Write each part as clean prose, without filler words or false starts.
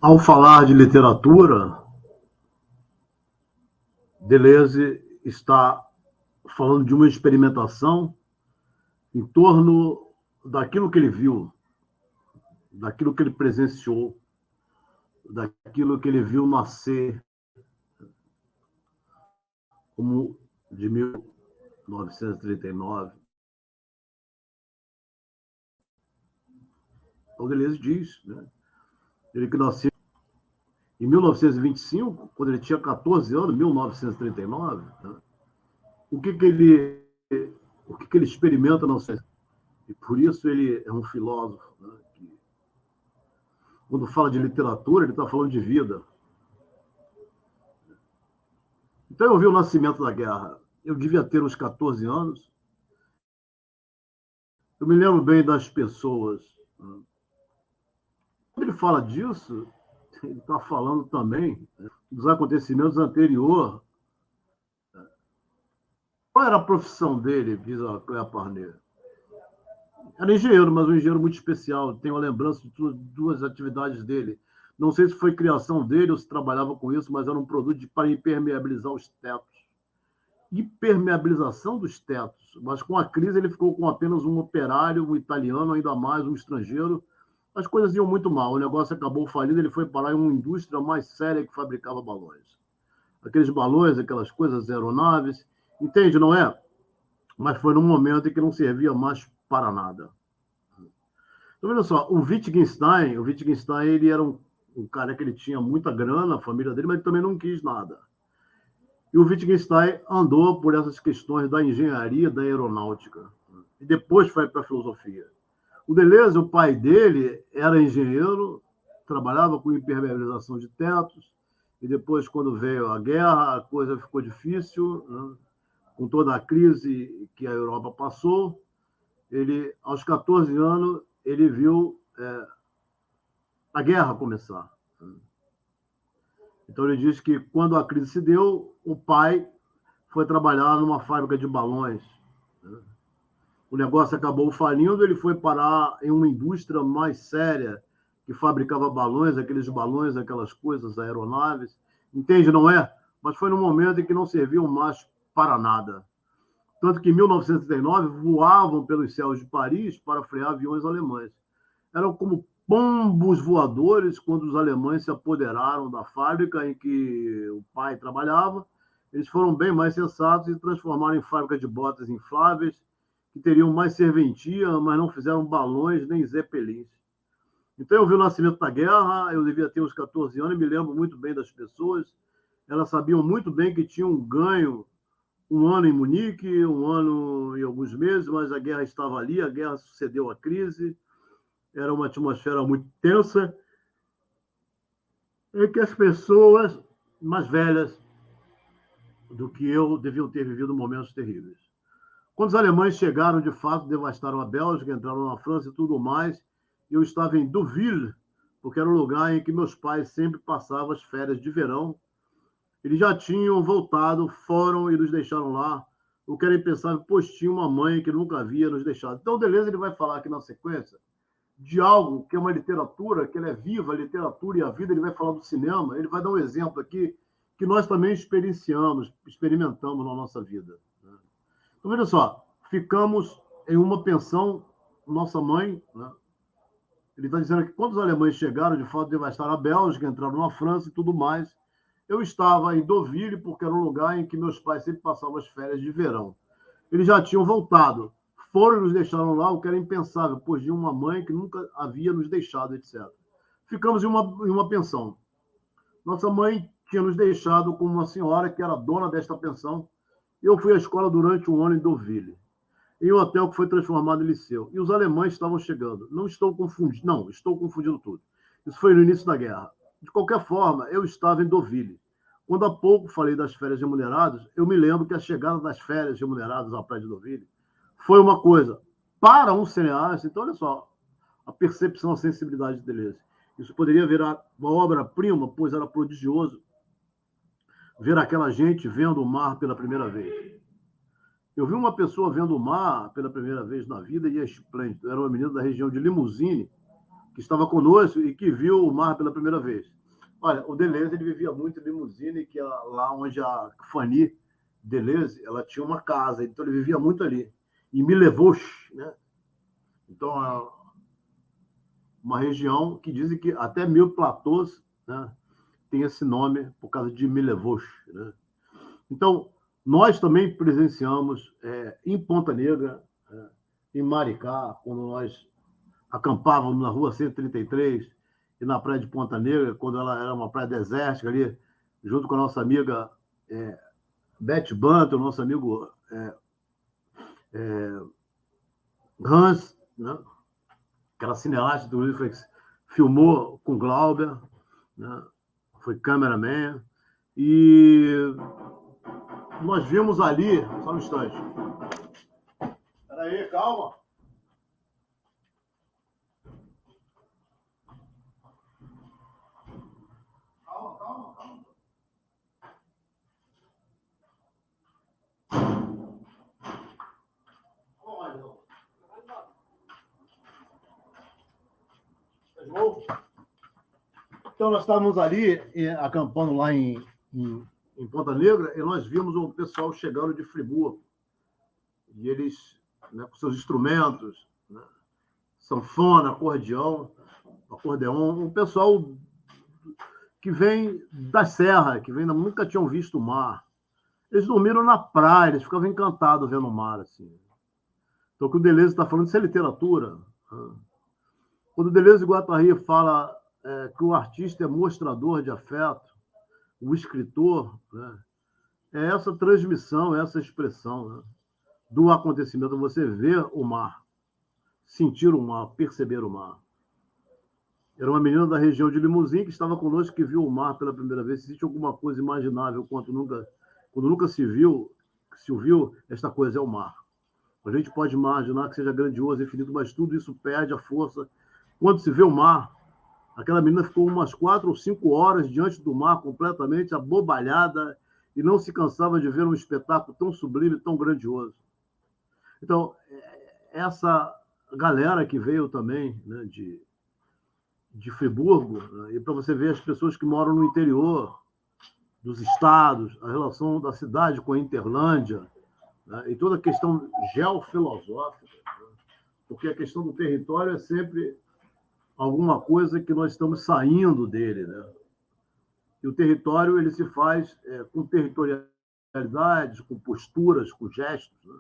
Ao falar de literatura, Deleuze está falando de uma experimentação em torno daquilo que ele viu, daquilo que ele presenciou, daquilo que ele viu nascer como de 1939. Então, Deleuze diz, né? Ele que nasceu em 1925, quando ele tinha 14 anos, 1939, né? o que, que, ele, o que ele experimenta na ciência? E por isso ele é um filósofo, né? Que, quando fala de literatura, ele está falando de vida. Então eu vi o nascimento da guerra. Eu devia ter uns 14 anos. Eu me lembro bem das pessoas. Quando ele fala disso, ele está falando também dos acontecimentos anteriores. Qual era a profissão dele, diz a Cléa Parnet? Era engenheiro, mas um engenheiro muito especial. Tenho a lembrança de duas atividades dele. Não sei se foi criação dele ou se trabalhava com isso, mas era um produto para impermeabilizar os tetos. Impermeabilização dos tetos. Mas com a crise ele ficou com apenas um operário, um italiano, ainda mais um estrangeiro. As coisas iam muito mal. O negócio acabou falindo, ele foi parar em uma indústria mais séria que fabricava balões. Aqueles balões, aquelas coisas, aeronaves. Entende, não é? Mas foi num momento em que não servia mais para nada. Então, olha só, o Wittgenstein, ele era um cara que ele tinha muita grana, a família dele, mas ele também não quis nada. E o Wittgenstein andou por essas questões da engenharia, da aeronáutica. E depois foi para a filosofia. O Deleuze, o pai dele, era engenheiro, trabalhava com impermeabilização de tetos, e depois, quando veio a guerra, a coisa ficou difícil, né? Com toda a crise que a Europa passou. Ele, aos 14 anos, ele viu a guerra começar. Então, ele diz que, quando a crise se deu, o pai foi trabalhar numa fábrica de balões. O negócio acabou falindo, ele foi parar em uma indústria mais séria, que fabricava balões, aquelas coisas, aeronaves. Entende, não é? Mas foi num momento em que não serviam mais para nada. Tanto que, em 1939, voavam pelos céus de Paris para frear aviões alemães. Eram como pombos voadores quando os alemães se apoderaram da fábrica em que o pai trabalhava. Eles foram bem mais sensatos e transformaram em fábrica de botas infláveis, que teriam mais serventia, mas não fizeram balões nem zeppelins. Então eu vi o nascimento da guerra, eu devia ter uns 14 anos, e me lembro muito bem das pessoas. Elas sabiam muito bem que tinham ganho um ano em Munique, um ano e alguns meses, mas a guerra estava ali, a guerra sucedeu à crise, era uma atmosfera muito tensa, em que as pessoas mais velhas do que eu deviam ter vivido momentos terríveis. Quando os alemães chegaram, de fato, devastaram a Bélgica, entraram na França e tudo mais, eu estava em Deauville, porque era o lugar em que meus pais sempre passavam as férias de verão. Eles já tinham voltado, foram e nos deixaram lá. O que era impensável, pois tinha uma mãe que nunca havia nos deixado. Então, Deleuze ele vai falar aqui na sequência de algo que é uma literatura, que ela é viva, a literatura e a vida. Ele vai falar do cinema, ele vai dar um exemplo aqui que nós também experimentamos na nossa vida. Então, veja só, ficamos em uma pensão, nossa mãe, né? Ele está dizendo que quando os alemães chegaram, de fato, devastaram a Bélgica, entraram na França e tudo mais, eu estava em Deauville, porque era um lugar em que meus pais sempre passavam as férias de verão. Eles já tinham voltado, foram e nos deixaram lá, o que era impensável, pois de uma mãe que nunca havia nos deixado, etc. Ficamos em uma pensão. Nossa mãe tinha nos deixado com uma senhora que era dona desta pensão. Eu fui à escola durante um ano em Deauville, em um hotel que foi transformado em liceu. E os alemães estavam chegando. Não, estou confundindo tudo. Isso foi no início da guerra. De qualquer forma, eu estava em Deauville. Quando há pouco falei das férias remuneradas, eu me lembro que a chegada das férias remuneradas à praia de Deauville foi uma coisa para um cineasta. Então, olha só, a percepção, a sensibilidade de Deleuze. Isso poderia virar uma obra-prima, pois era prodigioso ver aquela gente vendo o mar pela primeira vez. Eu vi uma pessoa vendo o mar pela primeira vez na vida e é esplêndido. Era uma menina da região de Limousine, que estava conosco e que viu o mar pela primeira vez. Olha, o Deleuze ele vivia muito em Limusine, que é lá onde a Fanny Deleuze ela tinha uma casa, então ele vivia muito ali. E Millevaux, né? Então, é uma região que dizem que até Mil Platôs, né, tem esse nome por causa de Millevaux, né? Então, nós também presenciamos em Ponta Negra, em Maricá, quando nós acampávamos na rua 133 e na praia de Ponta Negra, quando ela era uma praia desértica ali, junto com a nossa amiga Beth Banto, nosso amigo Hans, né? Aquela cineasta do Netflix, filmou com Glauber, né? Foi cameraman, e nós vimos ali, só um instante. Espera aí, calma. Calma. Então, nós estávamos ali acampando lá em Ponta Negra e nós vimos o pessoal chegando de Friburgo. E eles, né, com seus instrumentos, né, sanfona, acordeão, um pessoal que vem da serra, que vem, nunca tinham visto o mar. Eles dormiram na praia, eles ficavam encantados vendo o mar. Assim. Então, o que o Deleuze está falando, isso é literatura. Quando o Deleuze de Guattari fala que o artista é mostrador de afeto, o escritor, né, é essa transmissão, essa expressão, né, do acontecimento. Você ver o mar, sentir o mar, perceber o mar. Era uma menina da região de Limusine que estava conosco, que viu o mar pela primeira vez. Existe alguma coisa imaginável quando nunca se viu, esta coisa é o mar. A gente pode imaginar que seja grandioso, infinito, mas tudo isso perde a força. Quando se vê o mar, aquela menina ficou umas 4 ou 5 horas diante do mar, completamente abobalhada, e não se cansava de ver um espetáculo tão sublime, tão grandioso. Então, essa galera que veio também, né, de Friburgo, né, e para você ver as pessoas que moram no interior dos estados, a relação da cidade com a Interlândia, né, e toda a questão geofilosófica, né, porque a questão do território é sempre alguma coisa que nós estamos saindo dele, né? E o território ele se faz com territorialidades, com posturas, com gestos, né?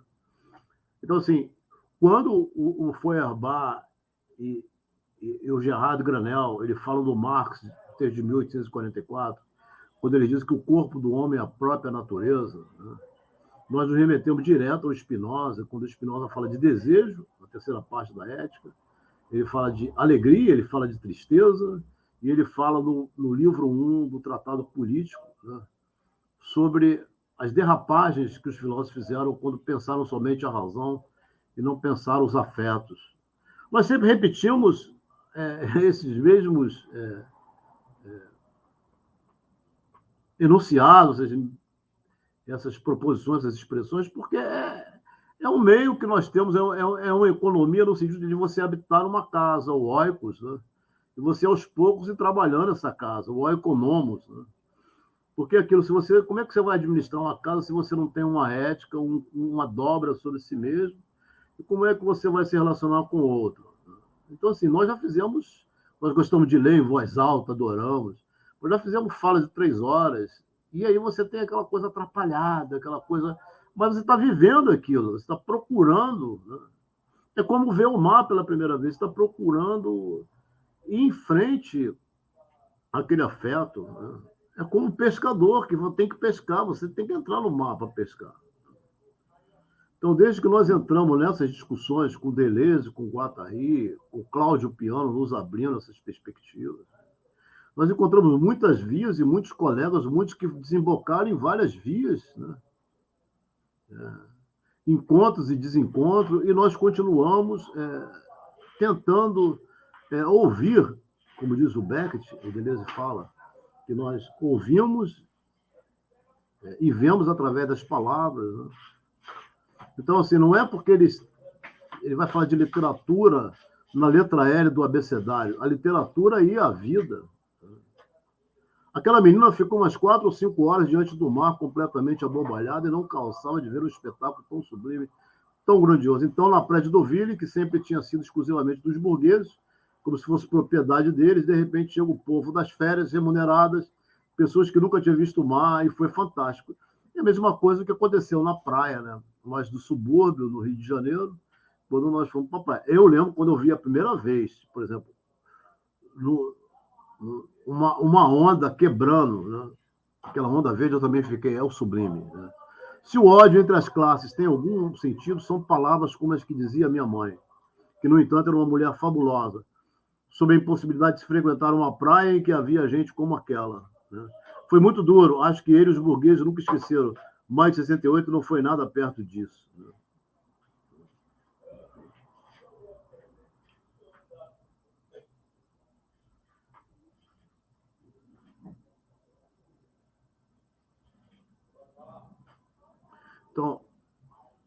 Então, assim, quando o Feuerbach e o Gerard Granel ele falam do Marx desde 1844, quando ele diz que o corpo do homem é a própria natureza, né? Nós nos remetemos direto ao Spinoza, quando o Spinoza fala de desejo, na terceira parte da ética, ele fala de alegria, ele fala de tristeza, e ele fala no livro 1 do Tratado Político, né, sobre as derrapagens que os filósofos fizeram quando pensaram somente a razão e não pensaram os afetos. Nós sempre repetimos esses mesmos enunciados, essas proposições, essas expressões, porque é um meio que nós temos, é uma economia no sentido de você habitar uma casa, o oikos, né? E você aos poucos ir trabalhando essa casa, o oikonomos, né? Porque aquilo, como é que você vai administrar uma casa se você não tem uma ética, uma dobra sobre si mesmo? E como é que você vai se relacionar com o outro? Então, assim, nós gostamos de ler em voz alta, adoramos, nós já fizemos falas de 3 horas, e aí você tem aquela coisa atrapalhada, aquela coisa... Mas você está vivendo aquilo, você está procurando, né? É como ver o mar pela primeira vez, você está procurando ir em frente àquele afeto, né? É como um pescador que tem que pescar, você tem que entrar no mar para pescar. Então, desde que nós entramos nessas discussões com Deleuze, com Guattari, com Cláudio Piano, nos abrindo essas perspectivas, nós encontramos muitas vias e muitos colegas, muitos que desembocaram em várias vias, né? Encontros e desencontros, e nós continuamos tentando ouvir, como diz o Beckett, o Deleuze fala, que nós ouvimos e vemos através das palavras, né? Então, assim, não é porque ele vai falar de literatura na letra L do abecedário, a literatura e a vida. Aquela menina ficou umas 4 ou 5 horas diante do mar, completamente abobalhada, e não cansava de ver um espetáculo tão sublime, tão grandioso. Então, na Praia de Deauville, que sempre tinha sido exclusivamente dos burgueses, como se fosse propriedade deles, de repente chega o povo das férias remuneradas, pessoas que nunca tinham visto o mar, e foi fantástico. E a mesma coisa que aconteceu na praia, né? Nós do subúrbio, no Rio de Janeiro, quando nós fomos para a praia. Eu lembro quando eu vi a primeira vez, por exemplo, no, uma onda quebrando, né? Aquela onda verde eu também fiquei, é o sublime. Né? Se o ódio entre as classes tem algum sentido, são palavras como as que dizia minha mãe, que, no entanto, era uma mulher fabulosa, sobre a impossibilidade de se frequentar uma praia em que havia gente como aquela. Né? Foi muito duro, acho que ele e os burgueses nunca esqueceram. Mais de 68 não foi nada perto disso. Né? Então,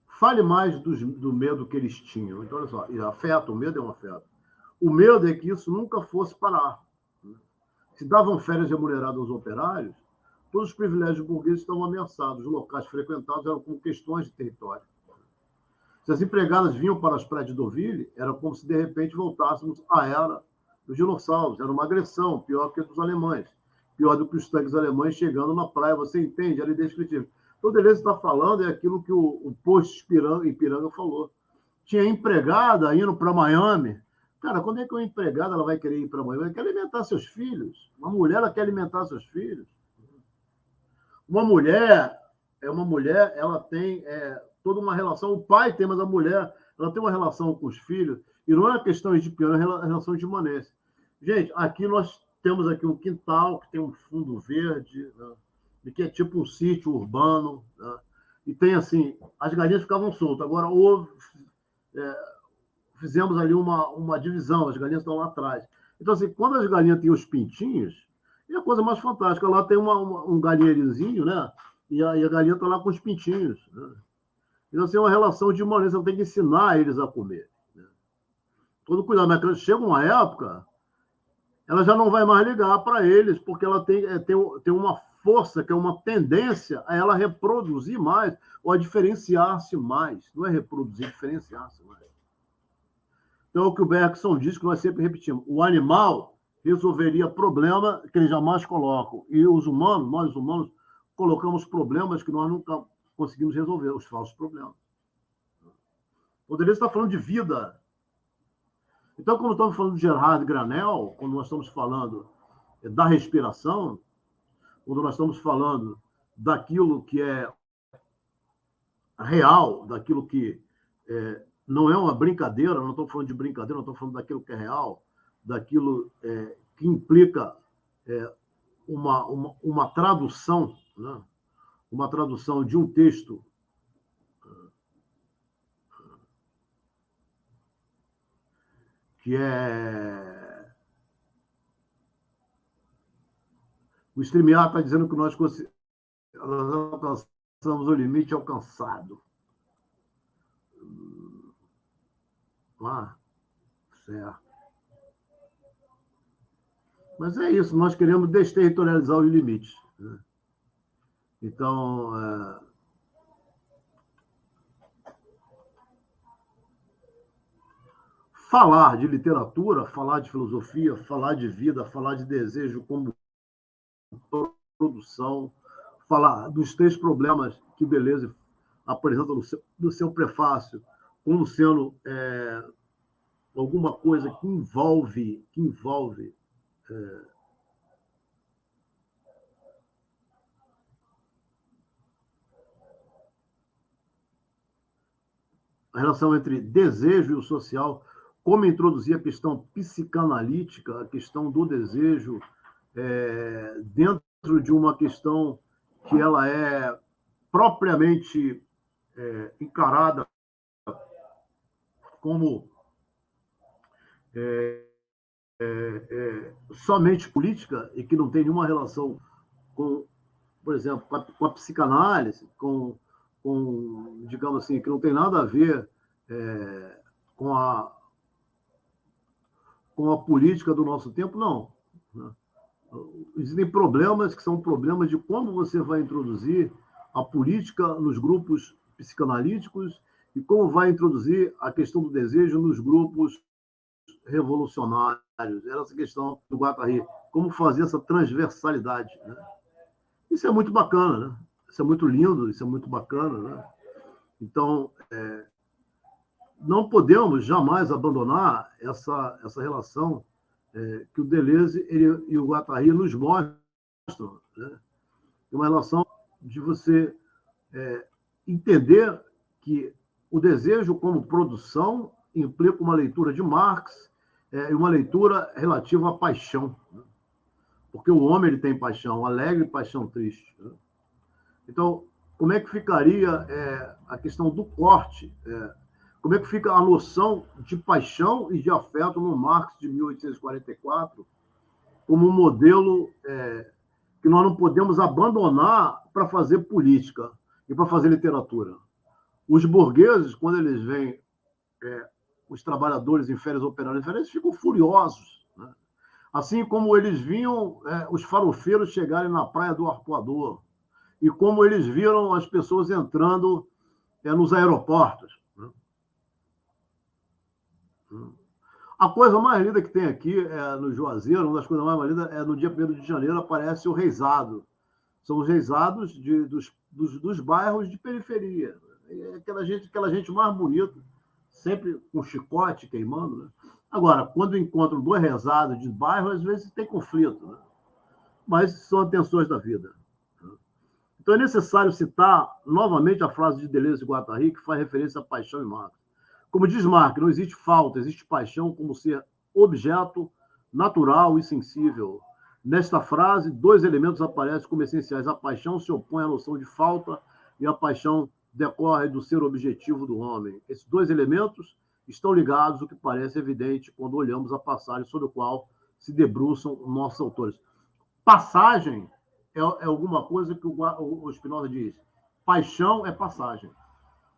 fale mais do medo que eles tinham. Então, olha só, afeto, o medo é um afeto. O medo é que isso nunca fosse parar. Se davam férias remuneradas aos operários, todos os privilégios burgueses estavam ameaçados. Os locais frequentados eram como questões de território. Se as empregadas vinham para as praias de Deauville, era como se de repente voltássemos à era dos dinossauros. Era uma agressão, pior que a dos alemães. Pior do que os tanques alemães chegando na praia. Você entende? Era indescritível. Então, o Deleuze está falando é aquilo que o post Ipiranga falou. Tinha empregada indo para Miami. Cara, quando é que uma empregada ela vai querer ir para Miami? Ela quer alimentar seus filhos. Uma mulher ela quer alimentar seus filhos. Uma mulher, ela tem toda uma relação. O pai tem, mas a mulher ela tem uma relação com os filhos. E não é questão de pior, é relação de imanência. Gente, aqui nós temos aqui um quintal que tem um fundo verde, né? E que é tipo um sítio urbano, né? E tem assim, as galinhas ficavam soltas. Agora, fizemos ali uma divisão, as galinhas estão lá atrás. Então, assim, quando as galinhas têm os pintinhos, é a coisa mais fantástica. Lá tem um galinheirozinho, né? E a galinha está lá com os pintinhos. Né? Então, assim, é uma relação de imanência, você tem que ensinar eles a comer. Né? Todo cuidado, mas chega uma época, ela já não vai mais ligar para eles, porque ela tem uma força, que é uma tendência a ela reproduzir mais ou a diferenciar-se mais. Não é reproduzir, diferenciar-se mais. Então, é o que o Bergson diz, que nós sempre repetimos. O animal resolveria problema que eles jamais colocam. E os humanos, nós humanos, colocamos problemas que nós nunca conseguimos resolver, os falsos problemas. O Deleuze está falando de vida. Então, quando estamos falando de Gerhard Granel, quando nós estamos falando da respiração, quando nós estamos falando daquilo que é real, daquilo que não é uma brincadeira, não estou falando de brincadeira, não estou falando daquilo que é real, daquilo que implica uma tradução, né? Uma tradução de um texto que é... O StreamYard está dizendo que nós alcançamos o limite alcançado. Certo. Mas é isso, nós queremos desterritorializar os limites. Né? Então, falar de literatura, falar de filosofia, falar de vida, falar de desejo como produção, falar dos 3 problemas que Deleuze apresenta no seu prefácio, como sendo alguma coisa que envolve a relação entre desejo e o social, como introduzir a questão psicanalítica, a questão do desejo, dentro de uma questão que ela é propriamente encarada como somente política e que não tem nenhuma relação com, por exemplo, com a psicanálise, digamos assim, que não tem nada a ver com com a política do nosso tempo, não. Existem problemas que são problemas de como você vai introduzir a política nos grupos psicanalíticos e como vai introduzir a questão do desejo nos grupos revolucionários. Era essa questão do Guattari, como fazer essa transversalidade. Né? Isso é muito bacana, né? Isso é muito lindo, isso é muito bacana. Né? Então, não podemos jamais abandonar essa relação que o Deleuze e o Guattari nos mostram. Né? Uma relação de você entender que o desejo como produção implica uma leitura de Marx e uma leitura relativa à paixão. Né? Porque o homem ele tem paixão alegre e paixão triste. Né? Então, como é que ficaria a questão do corte? Como é que fica a noção de paixão e de afeto no Marx de 1844 como um modelo que nós não podemos abandonar para fazer política e para fazer literatura? Os burgueses, quando eles veem os trabalhadores em férias, operários em férias, eles ficam furiosos. Né? Assim como eles viam os farofeiros chegarem na praia do Arpoador e como eles viram as pessoas entrando nos aeroportos. Né? A coisa mais linda que tem aqui no Juazeiro, uma das coisas mais lindas, no dia 1º de janeiro aparece o reisado. São os reisados dos bairros de periferia. Aquela gente mais bonita, sempre com chicote queimando. Né? Agora, quando encontram 2 reisados de bairro, às vezes tem conflito. Né? Mas são atenções da vida. Então é necessário citar novamente a frase de Deleuze e Guattari, que faz referência à paixão em Marx. Como diz Marx, não existe falta, existe paixão como ser objeto natural e sensível. Nesta frase, 2 elementos aparecem como essenciais. A paixão se opõe à noção de falta e a paixão decorre do ser objetivo do homem. Esses 2 elementos estão ligados, o que parece evidente quando olhamos a passagem sobre a qual se debruçam nossos autores. Passagem é alguma coisa que o Spinoza diz. Paixão é passagem.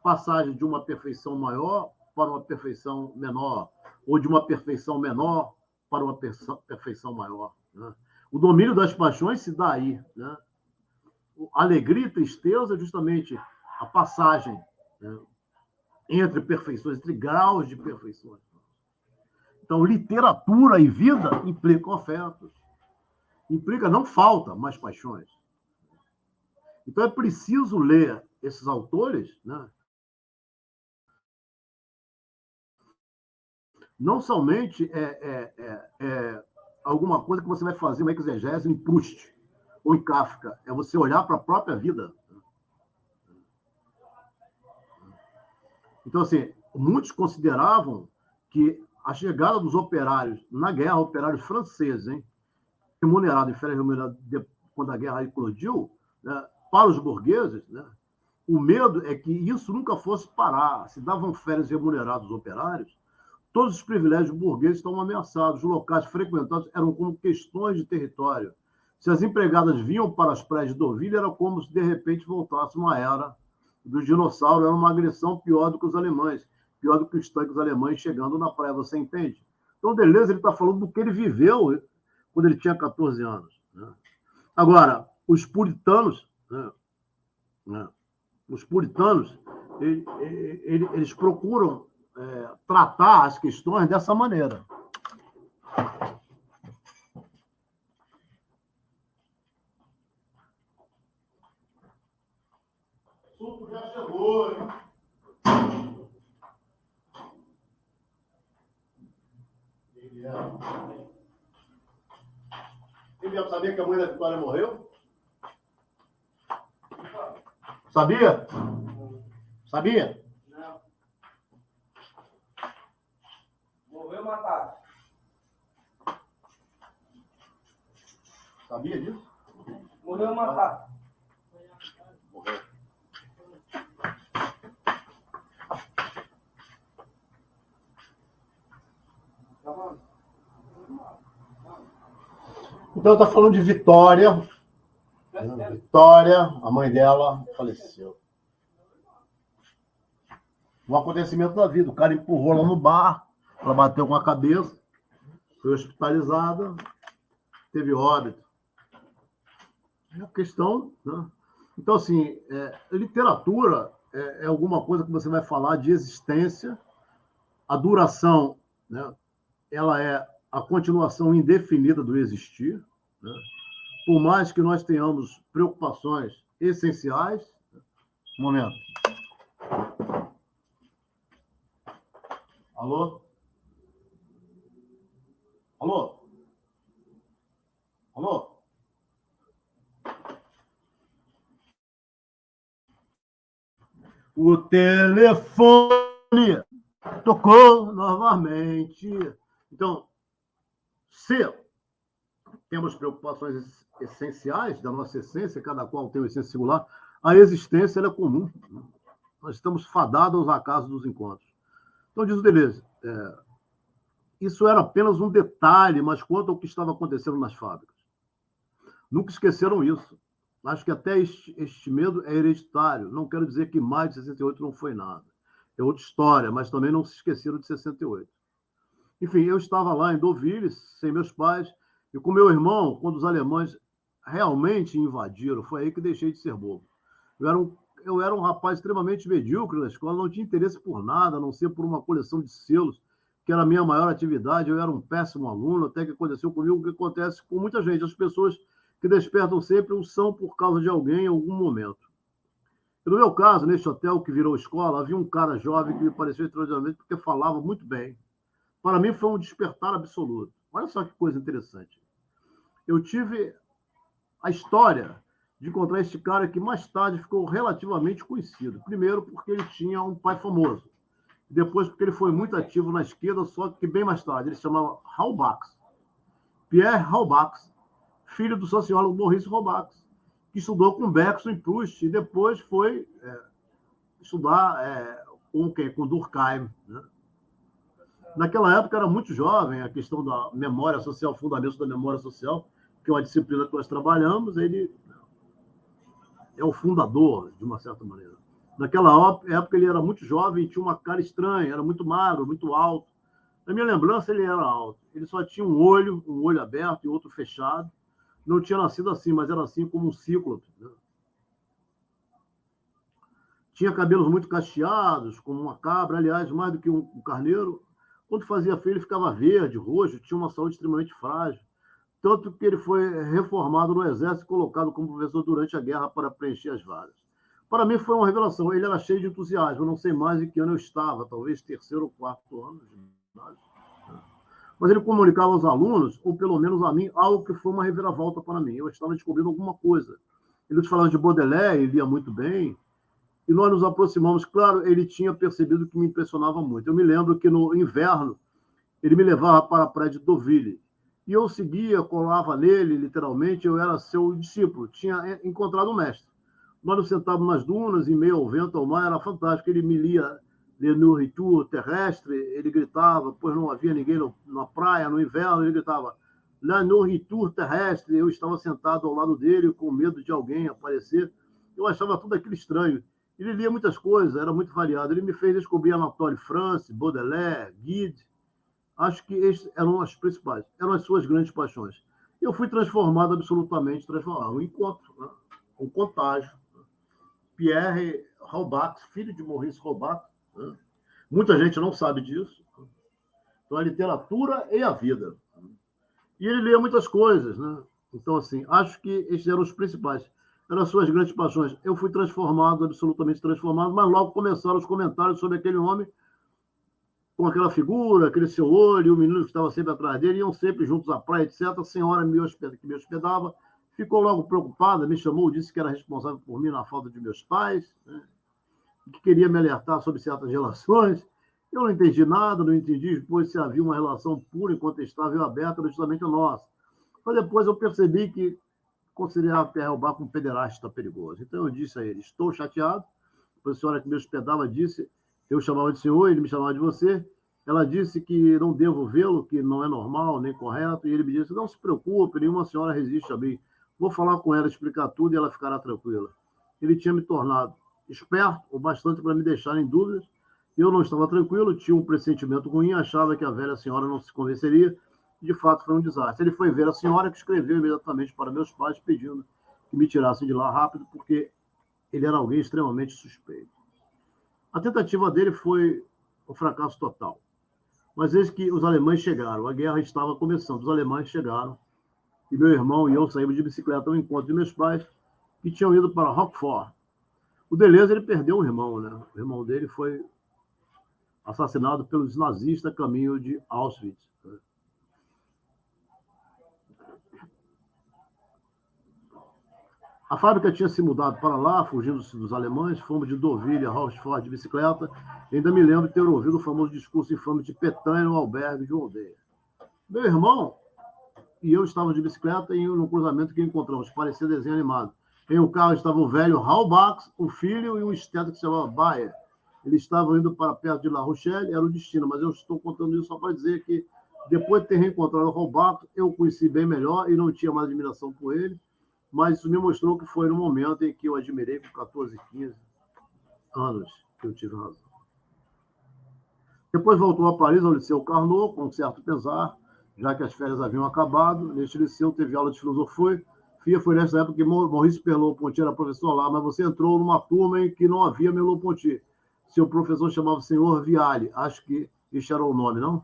Passagem de uma perfeição maior para uma perfeição menor, ou de uma perfeição menor para uma perfeição maior. Né? O domínio das paixões se dá aí. Né? Alegria e tristeza, justamente a passagem, né? Entre perfeições, entre graus de perfeições. Então, literatura e vida implicam afetos. Implica não falta, mas paixões. Então, é preciso ler esses autores, né? Não somente alguma coisa que você vai fazer uma exegese em Proust ou em Kafka, é você olhar para a própria vida. Então, assim, muitos consideravam que a chegada dos operários na guerra, operários franceses, remunerados em férias remuneradas quando a guerra eclodiu, né, para os burgueses, né, o medo é que isso nunca fosse parar. Se davam férias remuneradas aos operários, todos os privilégios burgueses estão ameaçados. Os locais frequentados eram como questões de território. Se as empregadas vinham para as praias de Deauville, era como se de repente voltasse uma era dos dinossauros, era uma agressão pior do que os alemães, pior do que os tanques alemães chegando na praia, você entende? Então, Deleuze está falando do que ele viveu quando ele tinha 14 anos. Né? Agora, os puritanos, eles procuram tratar as questões dessa maneira. O suco já chegou, hein? Ele sabia que a mãe da Vitória morreu? Sabia? Sabia? Não. Morreu matado. Sabia disso? Morreu matado. Morreu. Então, está falando de Vitória. Vitória, a mãe dela faleceu. Um acontecimento da vida. O cara empurrou lá no bar, ela bateu com a cabeça, foi hospitalizada, teve óbito. É a questão, né? Então, assim, literatura é alguma coisa que você vai falar de existência, a duração, né? Ela é a continuação indefinida do existir, né? Por mais que nós tenhamos preocupações essenciais. Um momento. Alô? Alô? Alô? O telefone tocou novamente. Então, se temos preocupações essenciais da nossa essência, cada qual tem uma essência singular, a existência ela é comum. Nós estamos fadados aos acasos dos encontros. Então, diz o Deleuze, isso era apenas um detalhe, mas quanto ao que estava acontecendo nas fábricas. Nunca esqueceram isso. Acho que até este medo é hereditário. Não quero dizer que mais de 68 não foi nada. É outra história, mas também não se esqueceram de 68. Enfim, eu estava lá em Deauville, sem meus pais, e com meu irmão, quando os alemães realmente invadiram, foi aí que deixei de ser bobo. Eu era um rapaz extremamente medíocre na escola, não tinha interesse por nada, a não ser por uma coleção de selos, que era a minha maior atividade. Eu era um péssimo aluno, até que aconteceu comigo o que acontece com muita gente. As pessoas que despertam sempre o são por causa de alguém em algum momento. E no meu caso, neste hotel que virou escola, havia um cara jovem que me pareceu extraordinariamente porque falava muito bem. Para mim foi um despertar absoluto. Olha só que coisa interessante. Eu tive a história de encontrar este cara que mais tarde ficou relativamente conhecido. Primeiro porque ele tinha um pai famoso. Depois porque ele foi muito ativo na esquerda, só que bem mais tarde. Ele se chamava Halbach. Pierre Halbach, filho do sociólogo Maurice Halbach, que estudou com Bergson e Proust e depois foi estudar com Durkheim, né? Naquela época era muito jovem, a questão da memória social, fundamentos da memória social, que é uma disciplina que nós trabalhamos, ele é o fundador, de uma certa maneira. Naquela época ele era muito jovem e tinha uma cara estranha, era muito magro, muito alto. Na minha lembrança ele era alto, ele só tinha um olho aberto e outro fechado. Não tinha nascido assim, mas era assim como um cíclope, né? Tinha cabelos muito cacheados, como uma cabra, aliás, mais do que um carneiro. Quando fazia frio, ele ficava verde, roxo, tinha uma saúde extremamente frágil. Tanto que ele foi reformado no Exército e colocado como professor durante a guerra para preencher as vagas. Para mim foi uma revelação. Ele era cheio de entusiasmo. Eu não sei mais em que ano eu estava, talvez terceiro ou quarto ano de ginásio. Mas ele comunicava aos alunos, ou pelo menos a mim, algo que foi uma reviravolta para mim. Eu estava descobrindo alguma coisa. Ele nos falava de Baudelaire, ele lia muito bem, e nós nos aproximamos. Claro, ele tinha percebido que me impressionava muito. Eu me lembro que no inverno ele me levava para a praia de Deauville, e eu seguia, colava nele, literalmente, eu era seu discípulo, tinha encontrado o mestre. Nós nos sentávamos nas dunas, em meio ao vento, ao mar, era fantástico. Ele me lia Le Nourriture terrestre, ele gritava, pois não havia ninguém na praia, no inverno, ele gritava La Nourriture terrestre. Eu estava sentado ao lado dele, com medo de alguém aparecer. Eu achava tudo aquilo estranho. Ele lia muitas coisas, era muito variado. Ele me fez descobrir Anatole France, Baudelaire, Guide. Acho que esses eram as principais, eram as suas grandes paixões. Eu fui transformado, absolutamente transformado. Um encontro, né? Um contágio. Pierre Halbach, filho de Maurice Halbach, né? Muita gente não sabe disso. Então, a literatura e a vida. E ele lia muitas coisas, né? Então, assim, acho que esses eram os principais. Eram as suas grandes paixões. Eu fui transformado, absolutamente transformado, mas logo começaram os comentários sobre aquele homem com aquela figura, aquele seu olho, o menino que estava sempre atrás dele, iam sempre juntos à praia, etc. A senhora que me hospedava ficou logo preocupada, me chamou, disse que era responsável por mim na falta de meus pais, né? Que queria me alertar sobre certas relações. Eu não entendi nada, não entendi depois se havia uma relação pura, incontestável e aberta, justamente a nossa. Mas depois eu percebi que considerava Pierre Halbach um pederasta perigoso. Então eu disse a ele, estou chateado. A professora que me hospedava disse, eu chamava de senhor, ele me chamava de você. Ela disse que não devo vê-lo, que não é normal, nem correto. E ele me disse, não se preocupe, nenhuma senhora resiste a mim. Vou falar com ela, explicar tudo e ela ficará tranquila. Ele tinha me tornado esperto o bastante para me deixar em dúvidas. Eu não estava tranquilo, tinha um pressentimento ruim, achava que a velha senhora não se convenceria. De fato, foi um desastre. Ele foi ver a senhora, que escreveu imediatamente para meus pais, pedindo que me tirassem de lá rápido, porque ele era alguém extremamente suspeito. A tentativa dele foi um fracasso total. Mas eis que os alemães chegaram, a guerra estava começando, os alemães chegaram, e meu irmão e eu saímos de bicicleta ao encontro de meus pais, que tinham ido para Roquefort. O Deleuze, ele perdeu um irmão, né? O irmão dele foi assassinado pelos nazistas a caminho de Auschwitz. A fábrica tinha se mudado para lá, fugindo-se dos alemães. Fomos de Deauville a Rochefort de bicicleta. E ainda me lembro de ter ouvido o famoso discurso infame de Petain no albergue de uma aldeia. Meu irmão e eu estávamos de bicicleta e no cruzamento que encontramos, parecia desenho animado. Em um carro estava o velho Raul Bax, o filho, e um esteta que se chamava Bayer. Eles estavam indo para perto de La Rochelle, era o destino, mas eu estou contando isso só para dizer que, depois de ter reencontrado o Raul Bax, eu o conheci bem melhor e não tinha mais admiração por ele, mas isso me mostrou que foi no momento em que eu admirei com 14, 15 anos que eu tive razão. Depois voltou a Paris, ao Liceu Carnot, com um certo pesar, já que as férias haviam acabado. Neste liceu teve aula de filosofia. Foi nessa época que Maurice Merleau-Ponty era professor lá, mas você entrou numa turma em que não havia Merleau-Ponty. Seu professor chamava Senhor Viale. Acho que este era o nome, não?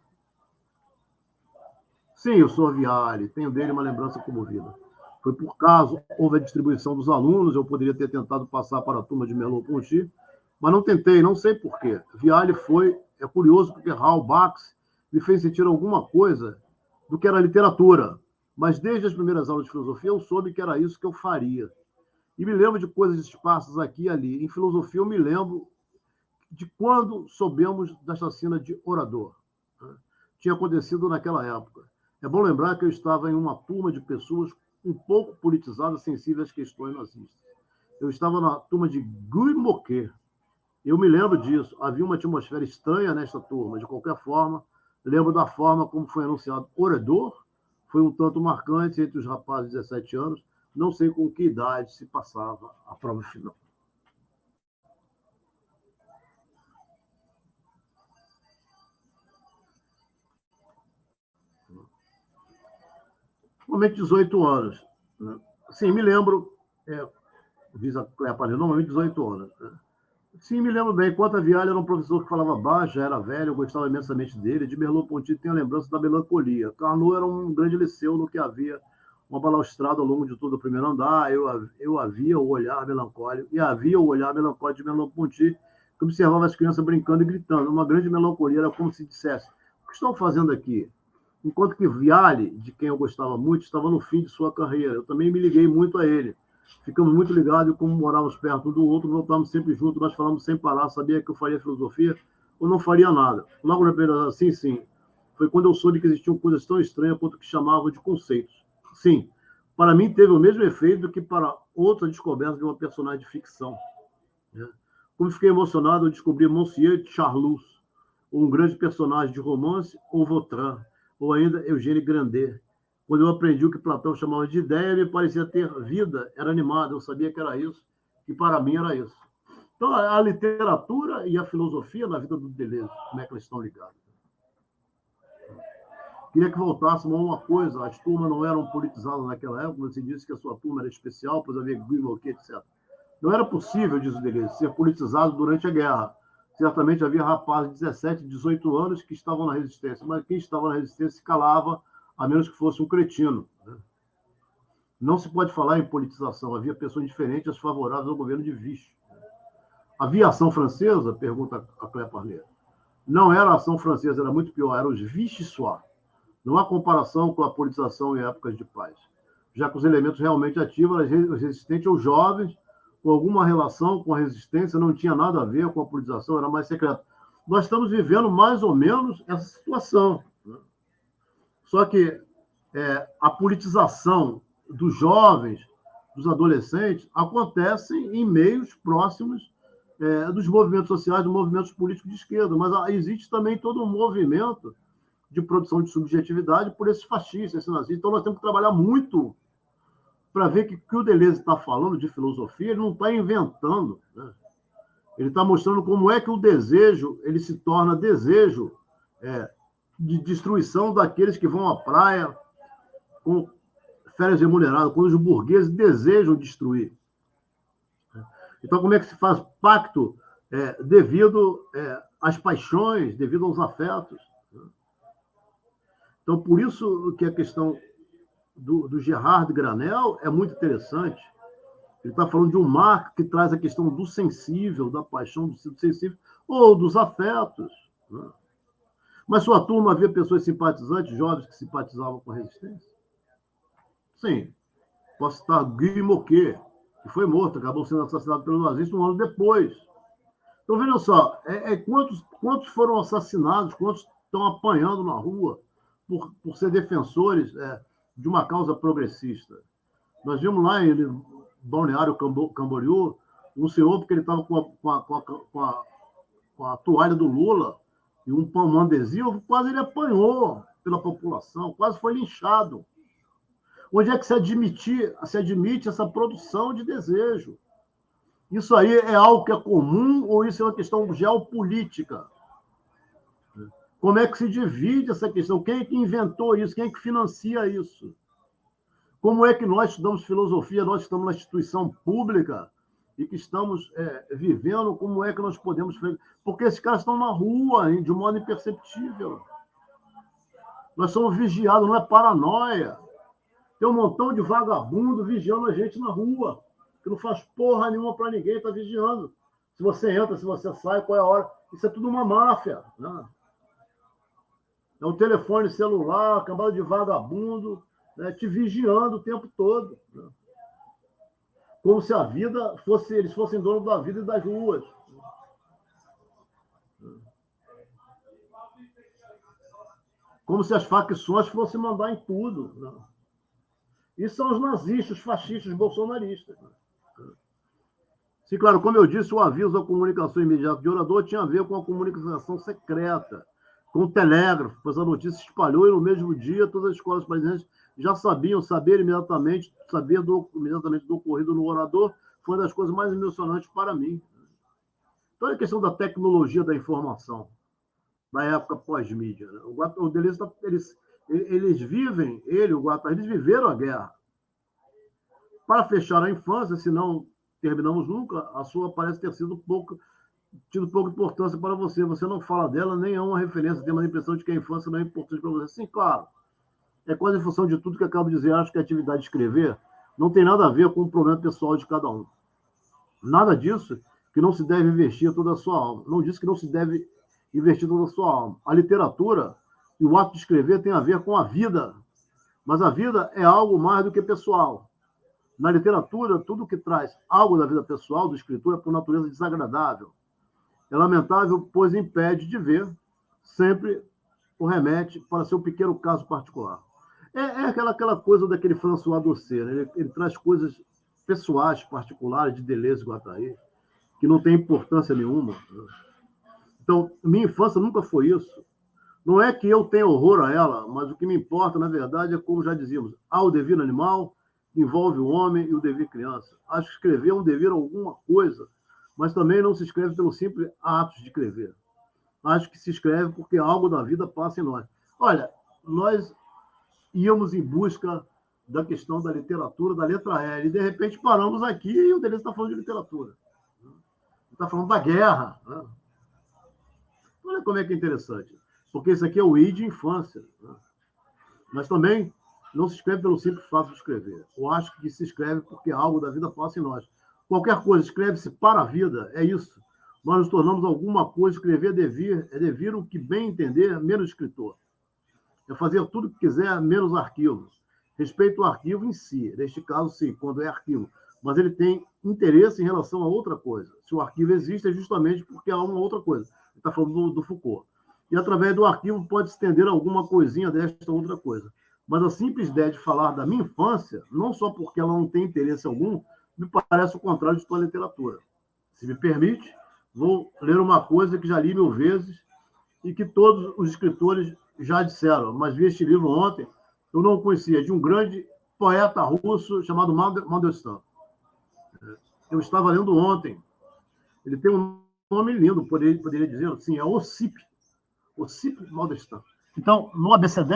Sim, o Senhor Viale. Tenho dele uma lembrança comovida. Foi por caso, houve a distribuição dos alunos, eu poderia ter tentado passar para a turma de Merleau-Ponty, mas não tentei, não sei por quê. Viale foi, é curioso, porque Raul Bax me fez sentir alguma coisa do que era literatura, mas desde as primeiras aulas de filosofia eu soube que era isso que eu faria. E me lembro de coisas esparsas aqui e ali. Em filosofia eu me lembro de quando soubemos da chacina de Orador. Tinha acontecido naquela época. É bom lembrar que eu estava em uma turma de pessoas um pouco politizadas, sensíveis às questões nazistas. Eu estava na turma de Guy Moquet. Eu me lembro disso. Havia uma atmosfera estranha nesta turma. De qualquer forma, lembro da forma como foi anunciado Orador. Foi um tanto marcante entre os rapazes de 17 anos. Não sei com que idade se passava a prova final. Normalmente 18 anos. Né? Sim, me lembro, diz a Cléa Palha, normalmente 18 anos. Né? Sim, me lembro bem. Quanto a Viale era um professor que falava baixo, já era velho, eu gostava imensamente dele. De Merleau-Ponty tenho a lembrança da melancolia. Carnot era um grande liceu no que havia uma balaustrada ao longo de todo o primeiro andar. Eu havia o olhar melancólico, e havia o olhar melancólico de Merleau-Ponty, que observava as crianças brincando e gritando. Uma grande melancolia, era como se dissesse: o que estão fazendo aqui? Enquanto que Viale, de quem eu gostava muito, estava no fim de sua carreira. Eu também me liguei muito a ele. Ficamos muito ligados, e como morávamos perto um do outro, voltávamos sempre juntos, nós falávamos sem parar. Sabia que eu faria filosofia ou não faria nada. Logo na primeira, sim. Foi quando eu soube que existiam coisas tão estranhas quanto o que chamavam de conceitos. Sim, para mim teve o mesmo efeito que para outra descoberta de uma personagem de ficção. Né? Como fiquei emocionado ao descobrir Monsieur Charlus, um grande personagem de romance, ou Vautrin, ou ainda Eugène Grandet. Quando eu aprendi o que Platão chamava de ideia, me parecia ter vida, era animado, eu sabia que era isso, e para mim era isso. Então, a literatura e a filosofia na vida do Deleuze, como é que eles estão ligados? Queria que voltássemos a uma coisa: as turmas não eram politizadas naquela época, você disse que a sua turma era especial, pois havia Guy Moquet, etc. Não era possível, diz o Deleuze, ser politizado durante a guerra. Certamente havia rapazes de 17, 18 anos que estavam na resistência, mas quem estava na resistência se calava, a menos que fosse um cretino. Né? Não se pode falar em politização. Havia pessoas diferentes favoráveis ao governo de Vichy. Havia ação francesa? Pergunta a Cléa Parleiro. Não era a ação francesa, era muito pior, eram os vichysois. Não há comparação com a politização em épocas de paz, já que os elementos realmente ativos eram resistentes aos jovens, com alguma relação com a resistência, não tinha nada a ver com a politização, era mais secreto. Nós estamos vivendo mais ou menos essa situação. Né? Só que a politização dos jovens, dos adolescentes, acontece em meios próximos dos movimentos sociais, dos movimentos políticos de esquerda, mas existe também todo um movimento de produção de subjetividade por esses fascistas, esses nazistas. Então, nós temos que trabalhar muito para ver que o que o Deleuze está falando de filosofia, ele não está inventando. Né? Ele está mostrando como é que o desejo ele se torna desejo de destruição daqueles que vão à praia com férias remuneradas, quando os burgueses desejam destruir. Então, como é que se faz pacto devido às paixões, devido aos afetos? Então, por isso que a questão do Gerard Granel é muito interessante. Ele está falando de um marco que traz a questão do sensível, da paixão, do sensível, ou dos afetos. Né? Mas sua turma havia pessoas simpatizantes, jovens que simpatizavam com a resistência? Sim. Posso citar Guy Moquet, que foi morto, acabou sendo assassinado pelos nazistas um ano depois. Então, vejam só, quantos foram assassinados, quantos estão apanhando na rua por ser defensores de uma causa progressista. Nós vimos lá em Balneário Camboriú um senhor, porque ele estava com a toalha do Lula e um pão adesivo, quase ele apanhou pela população, quase foi linchado. Onde é que se admite essa produção de desejo? Isso aí é algo que é comum ou isso é uma questão geopolítica? Como é que se divide essa questão? Quem é que inventou isso? Quem é que financia isso? Como é que nós estudamos filosofia, nós estamos na instituição pública e que estamos vivendo, como é que nós podemos... Porque esses caras estão na rua, de modo imperceptível. Nós somos vigiados, não é paranoia. Tem um montão de vagabundo vigiando a gente na rua, que não faz porra nenhuma para ninguém, está vigiando. Se você entra, se você sai, qual é a hora. Isso é tudo uma máfia. Né? É um telefone celular, acabado de vagabundo, né, te vigiando o tempo todo. Né? Como se a vida fosse... Eles fossem donos da vida e das ruas. Como se as facções fossem mandar em tudo. Né? Isso são os nazistas, os fascistas, os bolsonaristas. Sim, claro, como eu disse, o aviso da comunicação imediata de orador tinha a ver com a comunicação secreta, com o telégrafo, pois a notícia se espalhou e no mesmo dia todas as escolas parisienses já saber imediatamente do ocorrido no orador, foi uma das coisas mais emocionantes para mim. Então, é a questão da tecnologia da informação, na época pós-mídia. Né? O Deleuze, eles vivem, o Guattari, eles viveram a guerra. Para fechar a infância, se não terminamos nunca, a sua parece ter tido pouca importância para você. Você não fala dela, nem é uma referência, tem uma impressão de que a infância não é importante para você. Sim, claro. É quase em função de tudo que acabo de dizer. Acho que a atividade de escrever não tem nada a ver com o problema pessoal de cada um. Nada disso que não se deve investir toda a sua alma. Não disse que não se deve investir toda a sua alma. A literatura e o ato de escrever tem a ver com a vida. Mas a vida é algo mais do que pessoal. Na literatura, tudo que traz algo da vida pessoal do escritor é por natureza desagradável. É lamentável, pois impede de ver, sempre o remete para seu pequeno caso particular. É aquela coisa daquele François Doucet, né? Ele traz coisas pessoais, particulares, de Deleuze e Guattari, que não tem importância nenhuma. Então, minha infância nunca foi isso. Não é que eu tenha horror a ela, mas o que me importa, na verdade, é como já dizíamos, há o devir animal, envolve o homem e o devir criança. Acho que escrever é um devir a alguma coisa, mas também não se escreve pelo simples ato de escrever. Acho que se escreve porque algo da vida passa em nós. Olha, nós íamos em busca da questão da literatura, da letra L, e de repente paramos aqui e o Deleuze está falando de literatura. Está falando da guerra. Né? Olha como é que é interessante. Porque isso aqui é o I de infância. Né? Mas também não se escreve pelo simples fato de escrever. Eu acho que se escreve porque algo da vida passa em nós. Qualquer coisa escreve-se para a vida, é isso. Nós nos tornamos alguma coisa, escrever é devir o que bem entender, menos escritor. É fazer tudo o que quiser, menos arquivo. Respeito ao arquivo em si, neste caso, sim, quando é arquivo. Mas ele tem interesse em relação a outra coisa. Se o arquivo existe, é justamente porque há uma outra coisa. Ele está falando do Foucault. E através do arquivo pode se estender alguma coisinha desta outra coisa. Mas a simples ideia de falar da minha infância, não só porque ela não tem interesse algum, me parece o contrário de toda a literatura. Se me permite, vou ler uma coisa que já li 1000 vezes e que todos os escritores já disseram, mas vi este livro ontem, eu não o conhecia, de um grande poeta russo chamado Mandelstam. Eu estava lendo ontem. Ele tem um nome lindo, poderia dizer, sim, é Ossip Mandelstam. Então, no ABCD,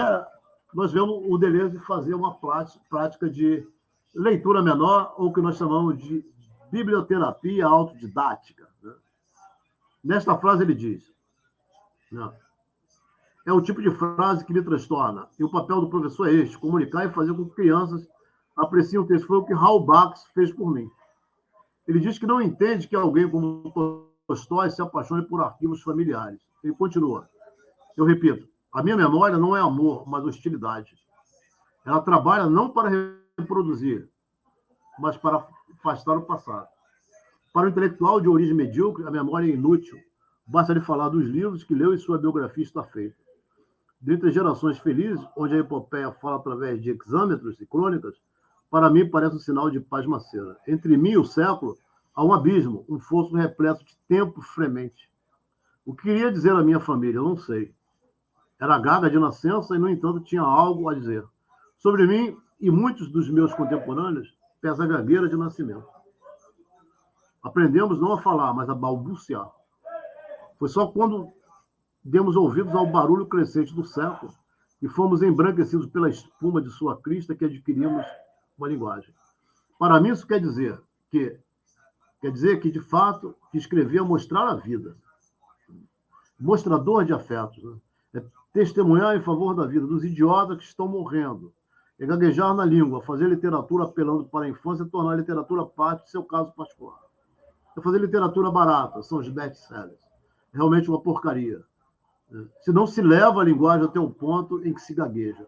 nós vemos o Deleuze fazer uma prática de leitura menor, ou que nós chamamos de biblioterapia autodidática. Né? Nesta frase ele diz, né, é o tipo de frase que me transtorna, e o papel do professor é este, comunicar e fazer com que crianças apreciem o texto. Foi o que Raul Bax fez por mim. Ele diz que não entende que alguém como Tolstói se apaixone por arquivos familiares. Ele continua, eu repito, a minha memória não é amor, mas hostilidade. Ela trabalha não para reproduzir, mas para afastar o passado. Para o intelectual de origem medíocre, a memória é inútil. Basta lhe falar dos livros que leu e sua biografia está feita. Dentre gerações felizes, onde a epopeia fala através de hexâmetros e crônicas, para mim parece um sinal de pasmaceira. Entre mim e o século, há um abismo, um fosso repleto de tempo fremente. O que queria dizer à minha família, eu não sei. Era gaga de nascença e, no entanto, tinha algo a dizer. Sobre mim e muitos dos meus contemporâneos, pesa a gagueira de nascimento. Aprendemos não a falar, mas a balbuciar. Foi só quando demos ouvidos ao barulho crescente do século e fomos embranquecidos pela espuma de sua crista que adquirimos uma linguagem. Para mim, isso quer dizer que, de fato, que escrever é mostrar a vida. Mostrador de afetos. Né? É testemunhar em favor da vida, dos idiotas que estão morrendo. É gaguejar na língua, fazer literatura apelando para a infância e tornar a literatura parte do seu caso particular. É fazer literatura barata, são os best-sellers. É realmente uma porcaria. Se não se leva a linguagem até o ponto em que se gagueja.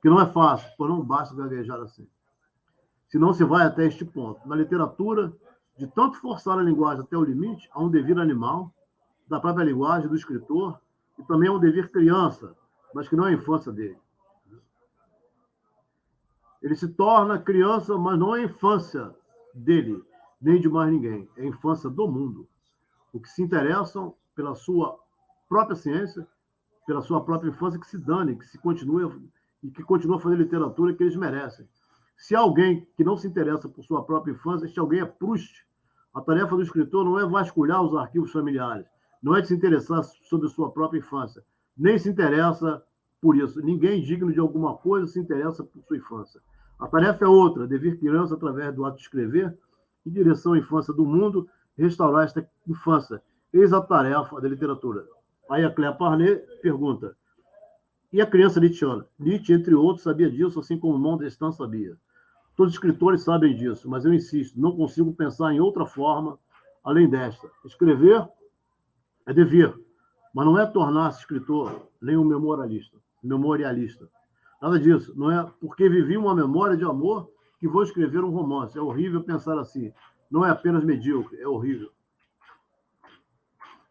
Que não é fácil, pois não basta gaguejar assim. Se não se vai até este ponto. Na literatura, de tanto forçar a linguagem até o limite, há um devir animal, da própria linguagem do escritor, e também há um devir criança, mas que não é a infância dele. Ele se torna criança, mas não é a infância dele, nem de mais ninguém. É a infância do mundo. O que se interessam pela sua própria ciência, pela sua própria infância, que se dane, que continua a fazer literatura que eles merecem. Se há alguém que não se interessa por sua própria infância, este alguém é Proust. A tarefa do escritor não é vasculhar os arquivos familiares, não é de se interessar sobre sua própria infância, nem se interessa por isso. Ninguém digno de alguma coisa se interessa por sua infância. A tarefa é outra, devir criança através do ato de escrever, em direção à infância do mundo, restaurar esta infância. Eis a tarefa da literatura. Aí a Cléa Parnet pergunta, e a criança nietzschiana? Nietzsche, entre outros, sabia disso, assim como Montesquieu sabia. Todos os escritores sabem disso, mas eu insisto, não consigo pensar em outra forma além desta. Escrever é dever, mas não é tornar-se escritor, nem um memorialista. Nada disso. Não é porque vivi uma memória de amor que vou escrever um romance. É horrível pensar assim. Não é apenas medíocre, é horrível.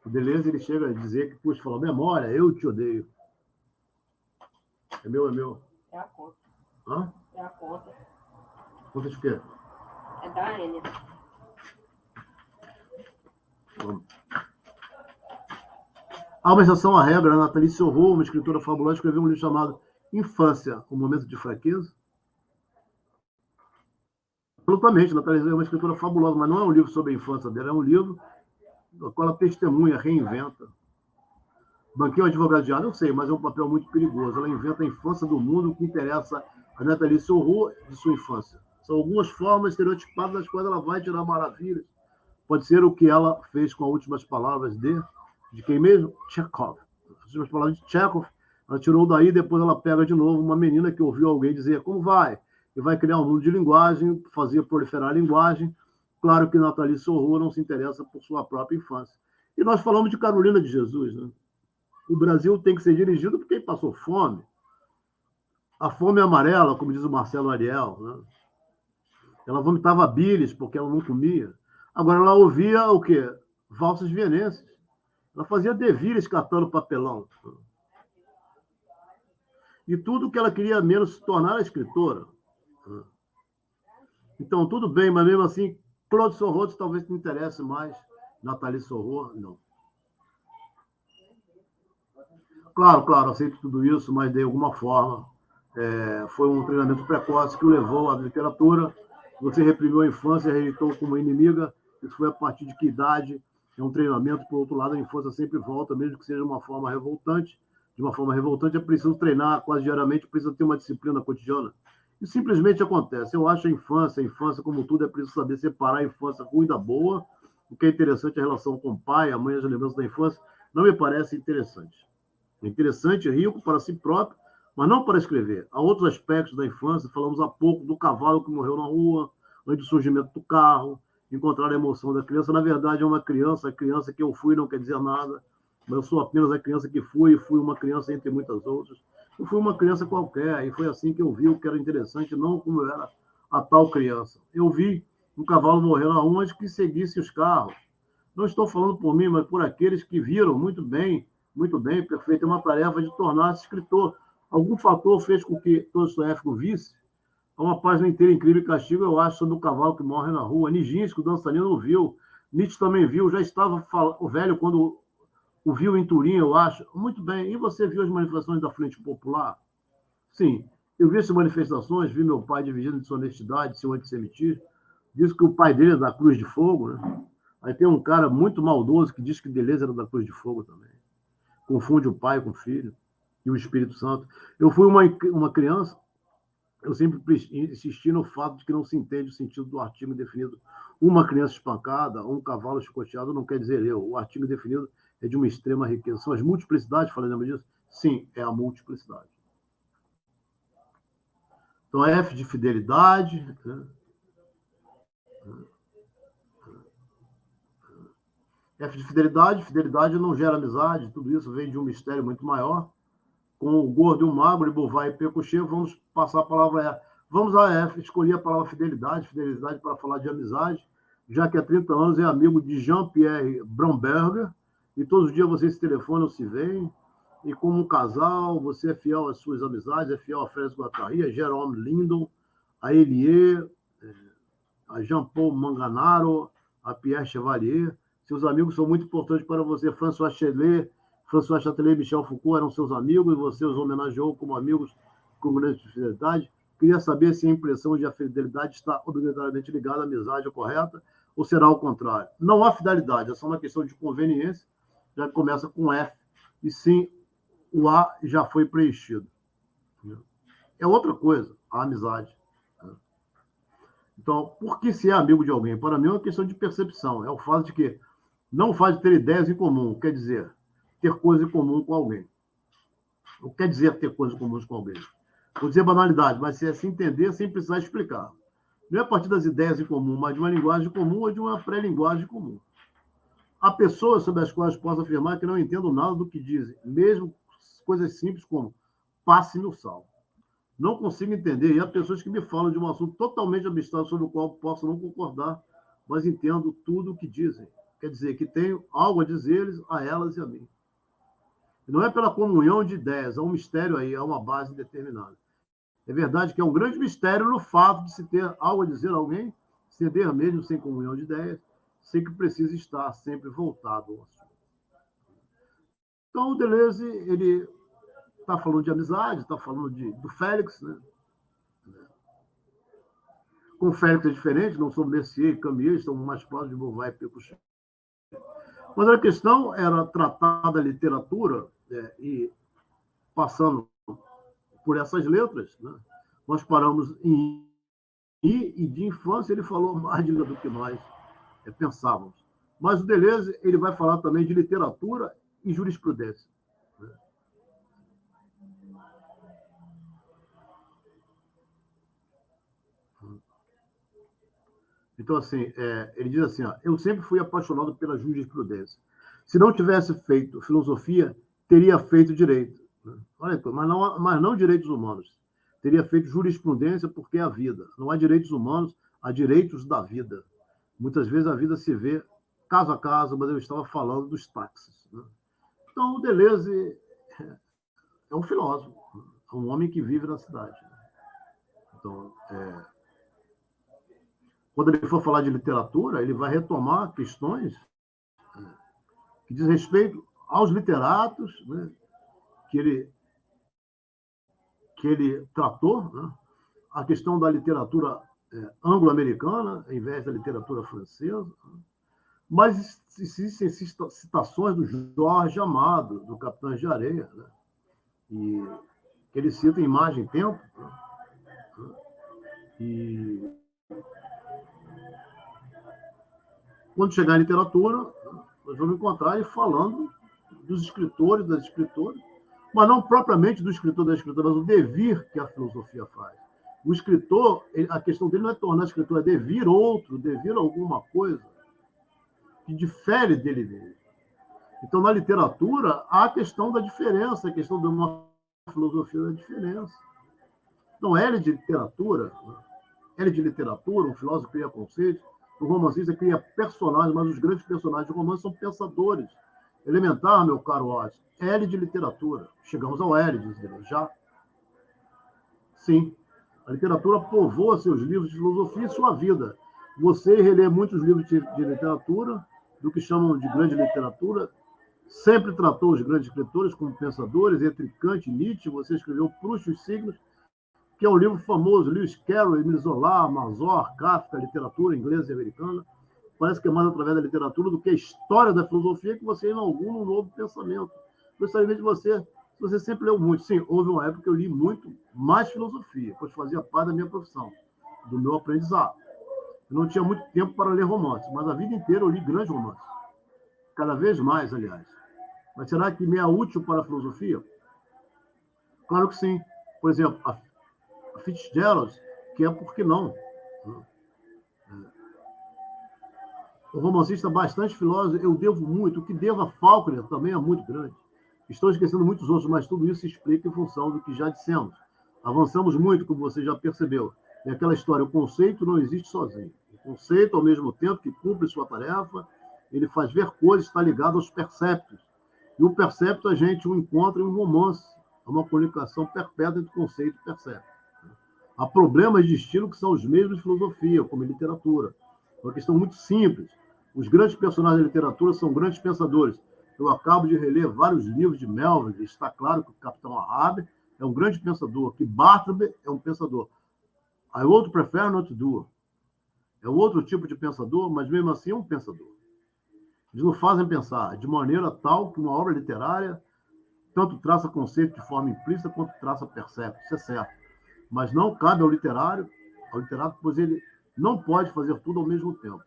O Deleuze, ele chega a dizer que, puxa, fala, memória, eu te odeio. É meu, é meu. É a conta. Hã? É a conta. Conta de quê? É da Enya. Há uma exceção à regra. Nathalie Sorro, uma escritora fabulosa, escreveu um livro chamado Infância, um momento de fraqueza. Absolutamente, Nathalie é uma escritora fabulosa, mas não é um livro sobre a infância dela, é um livro no qual ela testemunha, reinventa. Banqueiro advogado de ar, não sei, mas é um papel muito perigoso. Ela inventa a infância do mundo que interessa a Nathalie Sorro de sua infância. São algumas formas estereotipadas das quais ela vai tirar maravilhas. Pode ser o que ela fez com as últimas palavras de quem mesmo? Chekhov. As últimas palavras de Chekhov, ela tirou daí, depois ela pega de novo uma menina que ouviu alguém dizer como vai, e vai criar um mundo de linguagem, fazer proliferar a linguagem. Claro que Nathalie Sorro não se interessa por sua própria infância. E nós falamos de Carolina de Jesus, né? O Brasil tem que ser dirigido por quem passou fome. A fome é amarela, como diz o Marcelo Ariel, né? Ela vomitava bilis porque ela não comia. Agora ela ouvia o quê? Valsas vienenses. Ela fazia devires catando papelão. E tudo que ela queria menos se tornar escritora. Então, tudo bem, mas mesmo assim, Claude Sorro talvez te interesse mais. Nathalie Sorro, não. Claro, aceito tudo isso, mas de alguma forma foi um treinamento precoce que o levou à literatura. Você reprimiu a infância e rejeitou como inimiga. Isso foi a partir de que idade? É um treinamento, por outro lado, a infância sempre volta, mesmo que seja de uma forma revoltante, de de uma forma revoltante, é preciso treinar quase diariamente, precisa ter uma disciplina cotidiana. E simplesmente acontece. Eu acho a infância, como tudo, é preciso saber separar a infância ruim da boa. O que é interessante é a relação com o pai, a mãe, as lembranças da infância, não me parece interessante. É interessante, rico para si próprio, mas não para escrever. Há outros aspectos da infância, falamos há pouco do cavalo que morreu na rua, antes do surgimento do carro, encontrar a emoção da criança. Na verdade, é uma criança, a criança que eu fui não quer dizer nada, mas eu sou apenas a criança que fui, e fui uma criança entre muitas outras. Eu fui uma criança qualquer, e foi assim que eu vi o que era interessante, não como eu era a tal criança. Eu vi um cavalo morrer na rua antes que seguisse os carros. Não estou falando por mim, mas por aqueles que viram muito bem, perfeito, é uma tarefa de tornar-se escritor. Algum fator fez com que Dostoiévski visse uma página inteira, Incrível Castigo, eu acho, sobre o cavalo que morre na rua. Nijinsky, o dançarino, viu. Nietzsche também viu. Já estava o velho quando o viu em Turim, eu acho. Muito bem. E você viu as manifestações da Frente Popular? Sim. Eu vi essas manifestações, vi meu pai dividindo de sua honestidade, de seu antissemitismo. Diz que o pai dele é da Cruz de Fogo, né? Aí tem um cara muito maldoso que diz que Deleuze era da Cruz de Fogo também. Confunde o pai com o filho e o Espírito Santo. Eu fui uma criança, eu sempre insisti no fato de que não se entende o sentido do artigo definido. Uma criança espancada, um cavalo chicoteado, não quer dizer eu. O artigo definido é de uma extrema riqueza. São as multiplicidades, falando disso? Sim, é a multiplicidade. Então, F de fidelidade, né? F de fidelidade não gera amizade, tudo isso vem de um mistério muito maior. Com o gordo e o magro, e Beauvoir e Pécuchet, vamos passar a palavra a F. Vamos a F, escolhi a palavra fidelidade para falar de amizade, já que há 30 anos é amigo de Jean-Pierre Bromberger, e todos os dias vocês se telefonam, se veem, e como um casal, você é fiel às suas amizades, é fiel a Félix Guattari, a Jérôme Lindon, a Elie, a Jean-Paul Manganaro, a Pierre Chevalier. Seus amigos são muito importantes para você. François Chatelet e Michel Foucault eram seus amigos, e você os homenageou como amigos com grande fidelidade. Queria saber se a impressão de a fidelidade está obrigatoriamente ligada à amizade correta ou será o contrário. Não há fidelidade, é só uma questão de conveniência, já que começa com F, e sim, o A já foi preenchido. É outra coisa, a amizade. Então, por que se é amigo de alguém? Para mim é uma questão de percepção, é o fato de que não faz ter ideias em comum, quer dizer, ter coisas em comum com alguém. O que quer dizer ter coisas comuns com alguém? Vou dizer banalidade, mas é se entender sem precisar explicar. Não é a partir das ideias em comum, mas de uma linguagem comum ou de uma pré-linguagem comum. Há pessoas sobre as quais posso afirmar que não entendo nada do que dizem, mesmo coisas simples como passe-me o sal. Não consigo entender. E há pessoas que me falam de um assunto totalmente abstrato sobre o qual posso não concordar, mas entendo tudo o que dizem. Quer dizer, que tenho algo a dizer-lhes, a elas e a mim. Não é pela comunhão de ideias, há um mistério aí, há uma base determinada. É verdade que é um grande mistério no fato de se ter algo a dizer a alguém, ceder mesmo sem comunhão de ideias, sem que precise estar sempre voltado ao assunto. Então, o Deleuze, ele está falando de amizade, está falando do Félix, né? Com o Félix é diferente, não são Messier e Camus, estão mais próximos de Beauvoir e Pécuchet. Mas a questão era tratar da literatura, e passando por essas letras, né? Nós paramos em I, e de infância ele falou mais do que nós pensávamos. Mas o Deleuze ele vai falar também de literatura e jurisprudência. Né? Então, assim, ele diz assim, eu sempre fui apaixonado pela jurisprudência. Se não tivesse feito filosofia, teria feito direito. Né? Olha, mas não direitos humanos. Teria feito jurisprudência porque é a vida. Não há direitos humanos, há direitos da vida. Muitas vezes a vida se vê caso a caso, mas eu estava falando dos táxis. Né? Então, o Deleuze é um filósofo, é um homem que vive na cidade. Então, quando ele for falar de literatura, ele vai retomar questões que diz respeito aos literatos, né, que ele tratou, né, a questão da literatura anglo-americana, em vez da literatura francesa, mas existem citações do Jorge Amado, do Capitães de Areia, né, e que ele cita em Imagem e Tempo, e quando chegar em literatura, nós vamos encontrar ele falando dos escritores, das escritoras, mas não propriamente do escritor, da escritora, mas o devir que a filosofia faz. O escritor, a questão dele não é tornar escritor, é devir outro, devir alguma coisa que difere dele mesmo. Então, na literatura, há a questão da diferença, a questão de uma filosofia da diferença. Então, L de literatura, um filósofo cria conceitos, o romancista cria personagens, mas os grandes personagens de romance são pensadores. Elementar, meu caro Oz, L de literatura. Chegamos ao L, diz ele, já? Sim. A literatura povoa seus livros de filosofia e sua vida. Você relê muitos livros de literatura, do que chamam de grande literatura, sempre tratou os grandes escritores como pensadores, entre Kant e Nietzsche. Você escreveu Proust e os Signos, que é um livro famoso, Lewis Carroll, Émile Zola, Mazor, Kafka, literatura inglesa e americana. Parece que é mais através da literatura do que a história da filosofia que você inaugura um novo pensamento. Gostaria de você, você sempre leu muito. Sim, houve uma época que eu li muito mais filosofia, pois fazia parte da minha profissão, do meu aprendizado. Eu não tinha muito tempo para ler romances, mas a vida inteira eu li grandes romances. Cada vez mais, aliás. Mas será que me é útil para a filosofia? Claro que sim. Por exemplo, a Fitzgerald, que é Por que não? O romancista bastante filósofo, eu devo muito. O que devo a Faulkner também é muito grande. Estou esquecendo muitos outros, mas tudo isso se explica em função do que já dissemos. Avançamos muito, como você já percebeu. É aquela história, o conceito não existe sozinho. O conceito, ao mesmo tempo que cumpre sua tarefa, ele faz ver coisas, está ligado aos perceptos. E o percepto a gente o encontra em um romance. É uma comunicação perpétua entre conceito e percepto. Há problemas de estilo que são os mesmos de filosofia, como em literatura. É uma questão muito simples. Os grandes personagens da literatura são grandes pensadores. Eu acabo de reler vários livros de Melville, e está claro que o Capitão Ahab é um grande pensador, que Bartleby é um pensador. I would prefer not to do. É outro tipo de pensador, mas mesmo assim é um pensador. Eles nos fazem pensar de maneira tal que uma obra literária tanto traça conceito de forma implícita quanto traça percepto. Isso é certo. Mas não cabe ao literato, pois ele não pode fazer tudo ao mesmo tempo.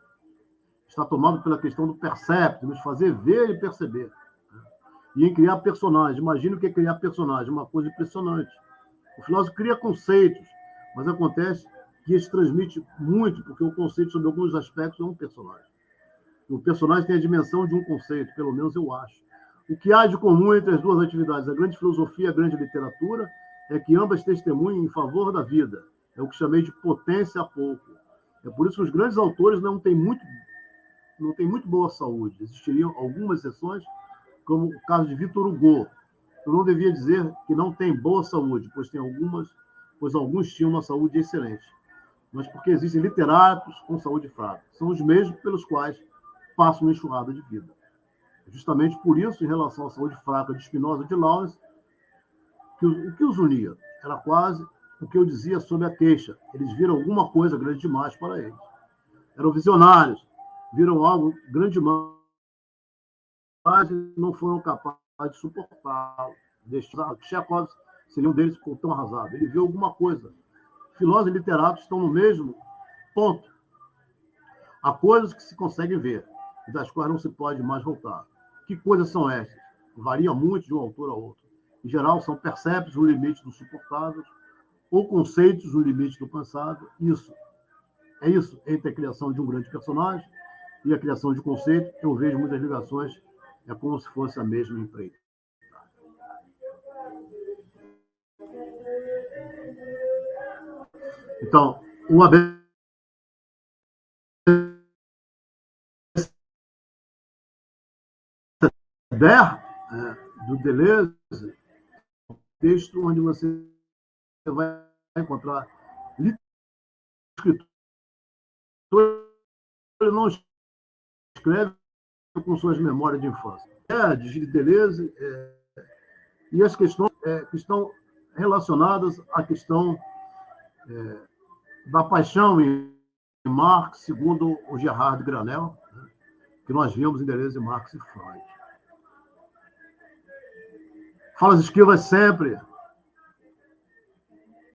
Está tomado pela questão do percepto, nos fazer ver e perceber. E em criar personagens. Imagina o que é criar personagem, uma coisa impressionante. O filósofo cria conceitos, mas acontece que isso transmite muito, porque o conceito, sobre alguns aspectos, é um personagem. O personagem tem a dimensão de um conceito, pelo menos eu acho. O que há de comum entre as duas atividades, a grande filosofia e a grande literatura, é que ambas testemunham em favor da vida. É o que chamei de potência a pouco. É por isso que os grandes autores não têm muito boa saúde. Existiriam algumas exceções, como o caso de Victor Hugo. Eu não devia dizer que não tem boa saúde, pois alguns tinham uma saúde excelente. Mas porque existem literatos com saúde fraca. São os mesmos pelos quais passa uma enxurrada de vida. Justamente por isso, em relação à saúde fraca de Spinoza e de Lawrence, o que os unia era quase o que eu dizia sobre a queixa. Eles viram alguma coisa grande demais para eles. Eram visionários, viram algo grande demais e não foram capazes de suportá-lo. Chekhov seria um deles, ficou tão arrasado. Ele viu alguma coisa. Filósofos e literatos estão no mesmo ponto. Há coisas que se conseguem ver, e das quais não se pode mais voltar. Que coisas são essas? Varia muito de um autor a outro. Em geral, são perceptos no limite do suportável, ou conceitos no limite do pensável. Isso entre a criação de um grande personagem e a criação de conceito. Eu vejo muitas ligações, é como se fosse a mesma empreita. Então, o Abel do Deleuze, texto onde você vai encontrar escritor, ele não escreve com suas memórias de infância. De Deleuze, e as questões que estão relacionadas à questão da paixão em Marx, segundo o Gerard Granel, que nós vimos em Deleuze, Marx e Freud. Falas esquivas sempre.